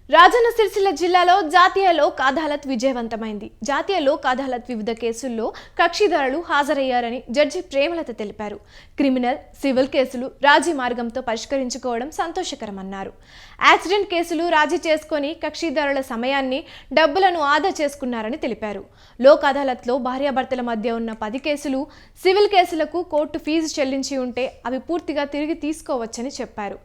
రాజన్న సిరిసిల్ల జిల్లాలో జాతీయ లోక్ అదాలత్ విజయవంతమైంది. జాతీయ లోక్ అదాలత్ వివిధ కేసుల్లో కక్షిదారులు హాజరయ్యారని జడ్జి ప్రేమలత తెలిపారు. క్రిమినల్, సివిల్ కేసులు రాజీ మార్గంతో పరిష్కరించుకోవడం సంతోషకరమన్నారు. యాక్సిడెంట్ కేసులు రాజీ చేసుకొని కక్షిదారుల సమయాన్ని, డబ్బులను ఆదా చేసుకున్నారని తెలిపారు. లోక్ అదాలత్లో భార్యాభర్తల మధ్య ఉన్న 10 కేసులు, సివిల్ కేసులకు కోర్టు ఫీజు చెల్లించి ఉంటే అవి పూర్తిగా తిరిగి తీసుకోవచ్చని చెప్పారు.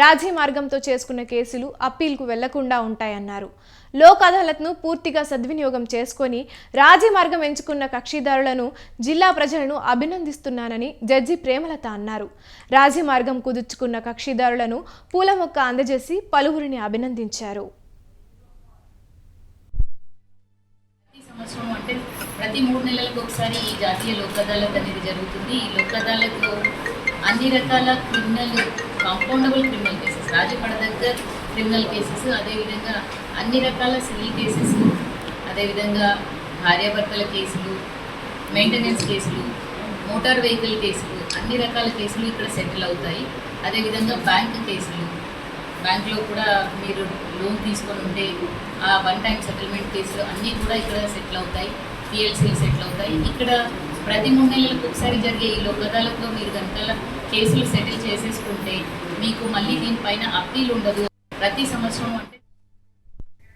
రాజీ మార్గంతో చేసుకున్న కేసులు అప్పీల్కు వెళ్లకుండా ఉంటాయన్నారు. లోక్ అదాలత్ను పూర్తిగా సద్వినియోగం చేసుకొని రాజీ మార్గం ఎంచుకున్న కక్షిదారులను, జిల్లా ప్రజలను అభినందిస్తున్నానని జడ్జి ప్రేమలత అన్నారు. రాజీ మార్గం కుదుర్చుకున్న కక్షిదారులను పూల మొక్క అందజేసి పలువురిని అభినందించారు. ప్రతి 3 నెలలకు ఒకసారి ఈ జాతీయ లోక్ అదాలత్ అనేది జరుగుతుంది. ఈ లోక్ అదాలత్లో అన్ని రకాల క్రిమినల్, కాంపౌండబుల్ క్రిమినల్ కేసెస్, రాజీ పడదగ్గ క్రిమినల్ కేసెస్, అదేవిధంగా అన్ని రకాల సివిల్ కేసెస్, అదేవిధంగా భార్యాభర్తల కేసులు, మెయింటెనెన్స్ కేసులు, మోటార్ వెహికల్ కేసులు, అన్ని రకాల కేసులు ఇక్కడ సెటిల్ అవుతాయి. అదేవిధంగా బ్యాంక్ కేసులు, బ్యాంక్లో కూడా మీరు లోన్ తీసుకొని ఉంటే ఆ 1 టైం సెటిల్మెంట్ కేసులు అన్నీ కూడా ఇక్కడ సెటిల్ అవుతాయి. పిఎల్సీలు సెటిల్ అవుతాయి. ఇక్కడ ప్రతి 3 నెలలకు ఒకసారి జరిగే ఈ లోక్ అదాలత్లో మీరు కనుక కేసులు సెటిల్ చేసేసుకుంటే మీకు మళ్ళీ దీనిపైన అప్పీల్ ఉండదు. ప్రతి సంవత్సరం అంటే